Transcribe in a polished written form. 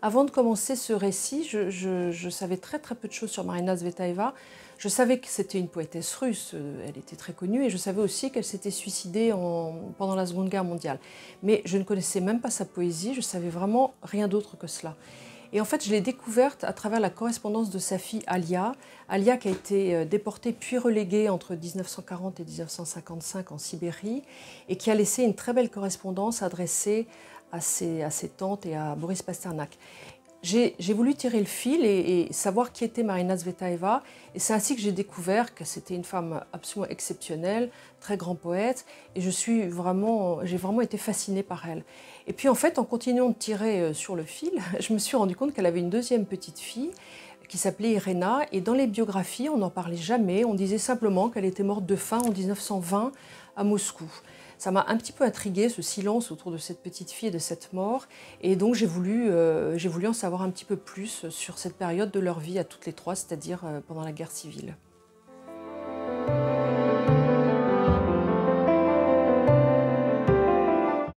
avant de commencer ce récit, je savais très peu de choses sur Marina Tsvetaeva. Je savais que c'était une poétesse russe, elle était très connue, et je savais aussi qu'elle s'était suicidée pendant la Seconde Guerre mondiale. Mais je ne connaissais même pas sa poésie, je savais vraiment rien d'autre que cela. Et en fait, je l'ai découverte à travers la correspondance de sa fille Alia. Alia qui a été déportée puis reléguée entre 1940 et 1955 en Sibérie et qui a laissé une très belle correspondance adressée à ses tantes et à Boris Pasternak. J'ai voulu tirer le fil et savoir qui était Marina Tsvetaeva, et c'est ainsi que j'ai découvert que c'était une femme absolument exceptionnelle, très grand poète, et j'ai vraiment été fascinée par elle. Et puis en fait, en continuant de tirer sur le fil, je me suis rendu compte qu'elle avait une deuxième petite fille qui s'appelait Irena, et dans les biographies, on n'en parlait jamais, on disait simplement qu'elle était morte de faim en 1920 à Moscou. Ça m'a un petit peu intriguée, ce silence autour de cette petite fille et de cette mort. Et donc j'ai voulu en savoir un petit peu plus sur cette période de leur vie à toutes les trois, c'est-à-dire pendant la guerre civile.